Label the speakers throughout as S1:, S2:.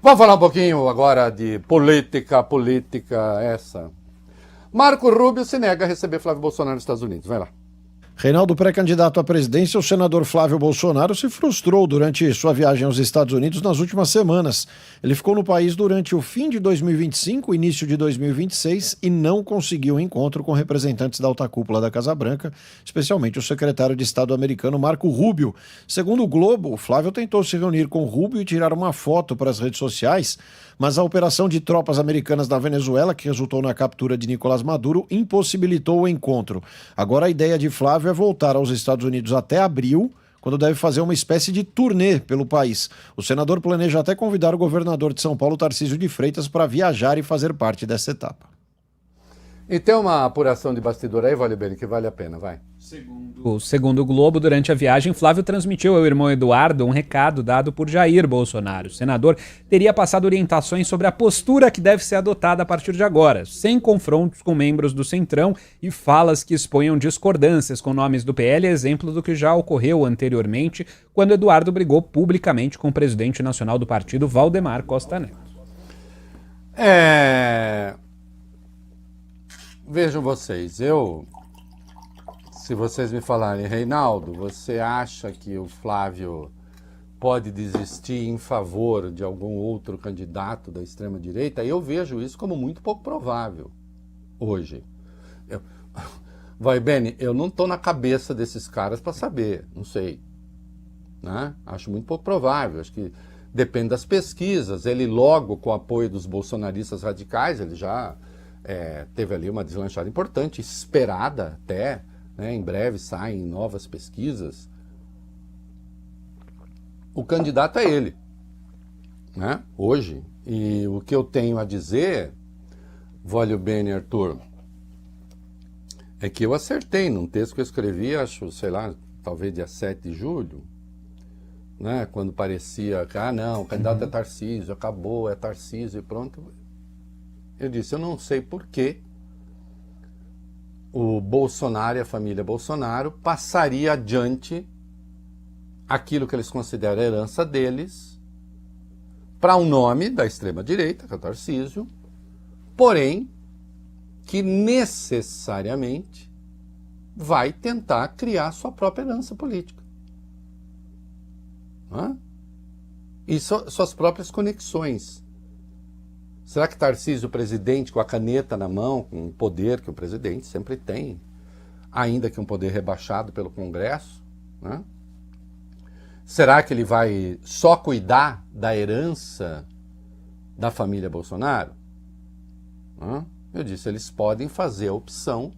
S1: Vamos falar um pouquinho agora de política essa. Marco Rubio se nega a receber Flávio Bolsonaro nos Estados Unidos. Vai lá.
S2: Reinaldo, pré-candidato à presidência, o senador Flávio Bolsonaro se frustrou durante sua viagem aos Estados Unidos nas últimas semanas. Ele ficou no país durante o fim de 2025, início de 2026, e não conseguiu um encontro com representantes da alta cúpula da Casa Branca, especialmente o secretário de Estado americano Marco Rubio. Segundo o Globo, Flávio tentou se reunir com Rubio e tirar uma foto para as redes sociais, mas a operação de tropas americanas da Venezuela, que resultou na captura de Nicolás Maduro, impossibilitou o encontro. Agora a ideia de Flávio é voltar aos Estados Unidos até abril, quando deve fazer uma espécie de turnê pelo país. O senador planeja até convidar o governador de São Paulo, Tarcísio de Freitas, para viajar e fazer parte dessa etapa.
S1: E tem uma apuração de bastidor aí, vale bem, que vale a pena, vai.
S3: Segundo o Globo, durante a viagem, Flávio transmitiu ao irmão Eduardo um recado dado por Jair Bolsonaro. O senador teria passado orientações sobre a postura que deve ser adotada a partir de agora, sem confrontos com membros do Centrão e falas que exponham discordâncias com nomes do PL, exemplo do que já ocorreu anteriormente, quando Eduardo brigou publicamente com o presidente nacional do partido, Valdemar Costa Neto.
S1: Vejam vocês, se vocês me falarem, Reinaldo, você acha que o Flávio pode desistir em favor de algum outro candidato da extrema-direita? Eu vejo isso como muito pouco provável hoje. Vai, Beni, eu não estou na cabeça desses caras para saber, não sei. Né? Acho muito pouco provável, acho que depende das pesquisas. Ele logo, com o apoio dos bolsonaristas radicais, ele já teve ali uma deslanchada importante, esperada até, né? Em breve saem novas pesquisas. O candidato é ele, né? Hoje. E o que eu tenho a dizer, Vólio Bene, Arthur, é que eu acertei num texto que eu escrevi, acho, sei lá, talvez dia 7 de julho, né? Quando parecia que, não, o candidato é Tarcísio, acabou, é Tarcísio e pronto. Eu disse, eu não sei por que o Bolsonaro e a família Bolsonaro passaria adiante aquilo que eles consideram a herança deles para um nome da extrema-direita, que é o Tarcísio, porém que necessariamente vai tentar criar sua própria herança política. E suas próprias conexões. Será que Tarcísio, o presidente, com a caneta na mão, com o poder que o presidente sempre tem, ainda que um poder rebaixado pelo Congresso, né? Será que ele vai só cuidar da herança da família Bolsonaro? Eu disse, eles podem fazer a opção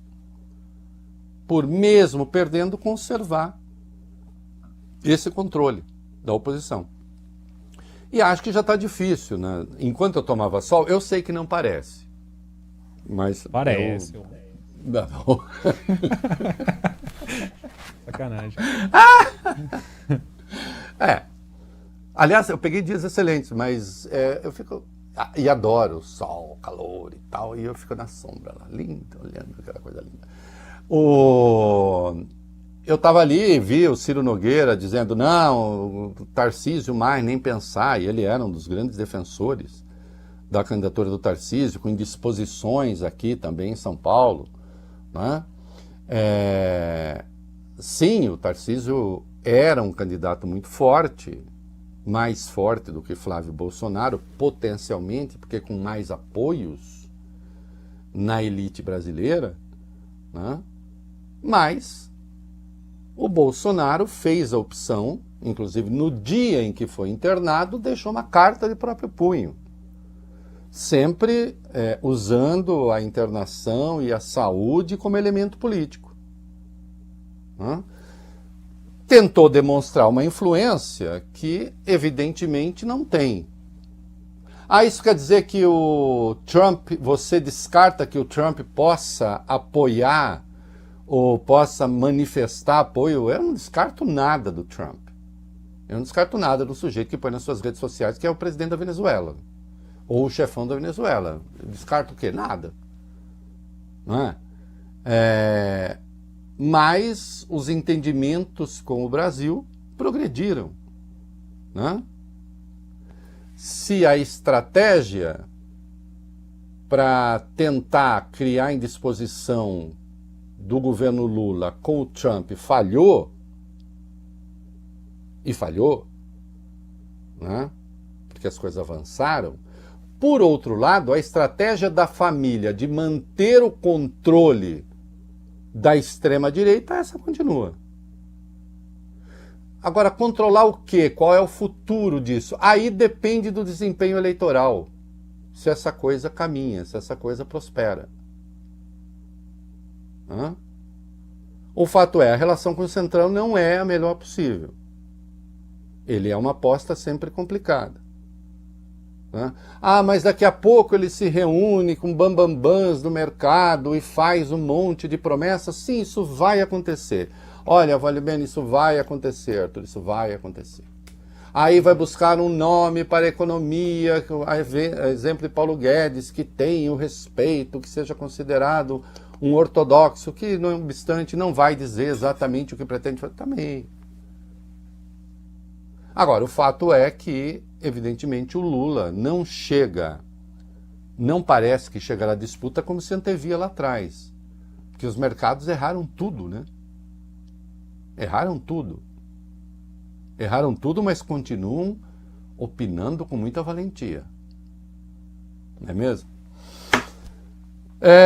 S1: por, mesmo perdendo, conservar esse controle da oposição. E acho que já está difícil, né? Enquanto eu tomava sol, eu sei que não parece. Mas
S3: parece.
S1: Não.
S3: Sacanagem.
S1: Aliás, eu peguei dias excelentes, mas eu fico... e adoro o sol, o calor e tal, e eu fico na sombra lá, lindo, olhando aquela coisa linda. Eu estava ali, vi o Ciro Nogueira dizendo, não, o Tarcísio mais nem pensar, e ele era um dos grandes defensores da candidatura do Tarcísio, com indisposições aqui também em São Paulo. Né? Sim, o Tarcísio era um candidato muito forte, mais forte do que Flávio Bolsonaro, potencialmente, porque com mais apoios na elite brasileira, né? Mas o Bolsonaro fez a opção, inclusive no dia em que foi internado, deixou uma carta de próprio punho, sempre usando a internação e a saúde como elemento político. Tentou demonstrar uma influência que evidentemente não tem. Isso quer dizer que o Trump, você descarta que o Trump possa apoiar ou possa manifestar apoio? Eu não descarto nada do Trump. Eu não descarto nada do sujeito que põe nas suas redes sociais que é o presidente da Venezuela. Ou o chefão da Venezuela. Eu descarto o quê? Nada. Não é? Mas os entendimentos com o Brasil progrediram. Né? se a estratégia para tentar criar indisposição do governo Lula com o Trump falhou, e falhou, né? Porque as coisas avançaram. Por outro lado, a estratégia da família de manter o controle da extrema-direita, essa continua. Agora, controlar o quê? Qual é o futuro disso? Aí depende do desempenho eleitoral. Se essa coisa caminha, se essa coisa prospera. Hã? O fato é, a relação com o Centrão não é a melhor possível. Ele é uma aposta sempre complicada. Né? Ah, mas daqui a pouco ele se reúne com bambambãs do mercado e faz um monte de promessas. Sim, isso vai acontecer. Olha, vale bem, isso vai acontecer, Arthur, isso vai acontecer. Aí vai buscar um nome para a economia, exemplo de Paulo Guedes, que tenha o respeito, que seja considerado um ortodoxo, que, não obstante, não vai dizer exatamente o que pretende fazer também. Agora, o fato é que, evidentemente, o Lula não chega, não parece que chegará à disputa como se antevia lá atrás. Porque os mercados erraram tudo, né? Erraram tudo. Erraram tudo, mas continuam opinando com muita valentia. Não é mesmo?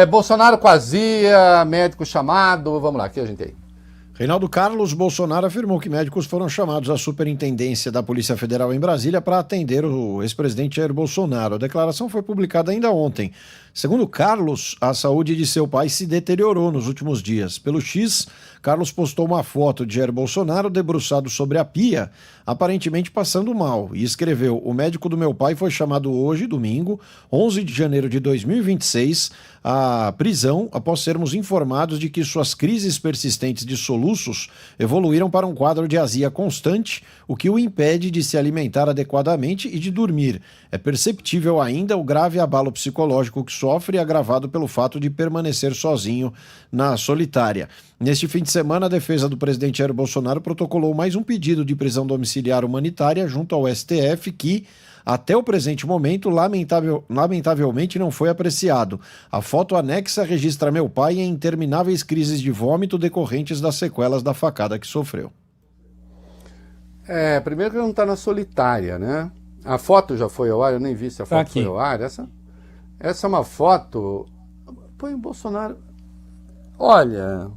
S1: Bolsonaro quazia, médico chamado, vamos lá, aqui a gente tem.
S2: Reinaldo Carlos Bolsonaro afirmou que médicos foram chamados à superintendência da Polícia Federal em Brasília para atender o ex-presidente Jair Bolsonaro. A declaração foi publicada ainda ontem. Segundo Carlos, a saúde de seu pai se deteriorou nos últimos dias. Pelo X, Carlos postou uma foto de Jair Bolsonaro debruçado sobre a pia, aparentemente passando mal, e escreveu: "O médico do meu pai foi chamado hoje, domingo, 11 de janeiro de 2026, à prisão após sermos informados de que suas crises persistentes de soluços evoluíram para um quadro de azia constante, o que o impede de se alimentar adequadamente e de dormir. É perceptível ainda o grave abalo psicológico que sofre, agravado pelo fato de permanecer sozinho na solitária." Neste fim de semana, a defesa do presidente Jair Bolsonaro protocolou mais um pedido de prisão domiciliar humanitária junto ao STF que, até o presente momento, lamentavelmente não foi apreciado. A foto anexa registra meu pai em intermináveis crises de vômito decorrentes das sequelas da facada que sofreu.
S1: Primeiro que ele não está na solitária, né? A foto já foi ao ar, eu nem vi se a foto foi ao ar. Essa é uma foto... Põe o Bolsonaro... Olha...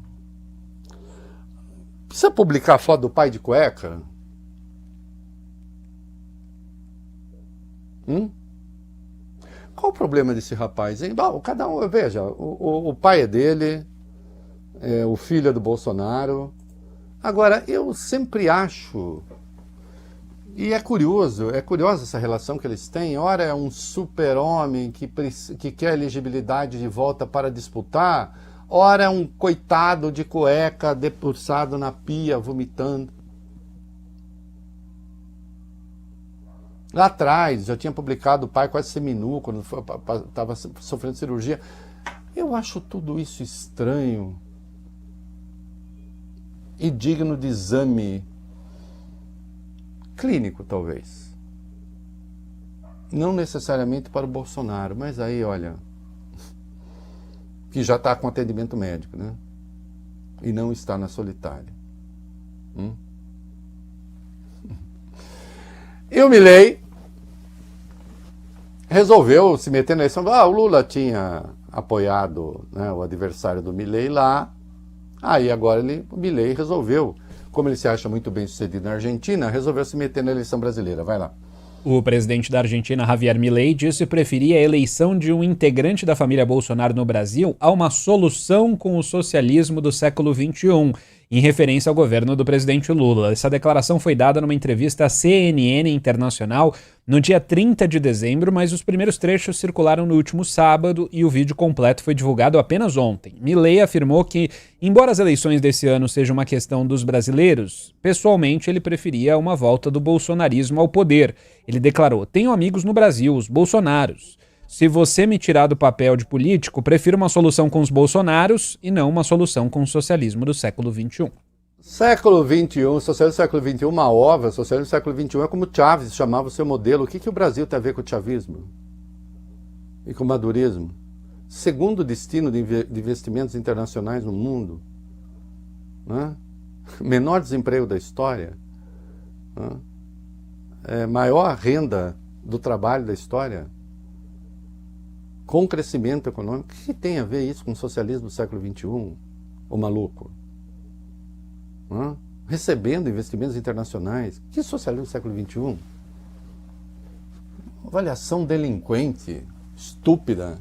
S1: Precisa publicar a foto do pai de cueca? Qual o problema desse rapaz, hein? Bom, cada um, veja, o pai é dele, o filho é do Bolsonaro. Agora, eu sempre acho, e é curiosa essa relação que eles têm. Ora é um super-homem que quer elegibilidade de volta para disputar, ora é um coitado de cueca debruçado na pia, vomitando. Lá atrás, já tinha publicado o pai quase seminu, quando estava sofrendo cirurgia. Eu acho tudo isso estranho e digno de exame clínico, talvez. Não necessariamente para o Bolsonaro, mas aí, olha, que já está com atendimento médico, né? E não está na solitária. E o Milei resolveu se meter na eleição. O Lula tinha apoiado, né, o adversário do Milei lá. Aí agora o Milei resolveu, como ele se acha muito bem sucedido na Argentina, resolveu se meter na eleição brasileira. Vai lá.
S3: O presidente da Argentina, Javier Milei, disse preferir a eleição de um integrante da família Bolsonaro no Brasil a uma solução com o socialismo do século XXI, em referência ao governo do presidente Lula. Essa declaração foi dada numa entrevista à CNN Internacional no dia 30 de dezembro, mas os primeiros trechos circularam no último sábado e o vídeo completo foi divulgado apenas ontem. Milei afirmou que, embora as eleições desse ano sejam uma questão dos brasileiros, pessoalmente ele preferia uma volta do bolsonarismo ao poder. Ele declarou: "Tenho amigos no Brasil, os bolsonaros. Se você me tirar do papel de político, prefiro uma solução com os bolsonaros e não uma solução com o socialismo do século XXI."
S1: Século XXI, socialismo do século XXI, uma ova, socialismo do século XXI é como Chávez chamava o seu modelo. O que o Brasil tem a ver com o chavismo? E com o madurismo? Segundo destino de investimentos internacionais no mundo, né? Menor desemprego da história, né? Maior renda do trabalho da história, com crescimento econômico. O que tem a ver isso com o socialismo do século XXI, ô maluco? Recebendo investimentos internacionais. Que socialismo do século XXI? Avaliação delinquente, estúpida.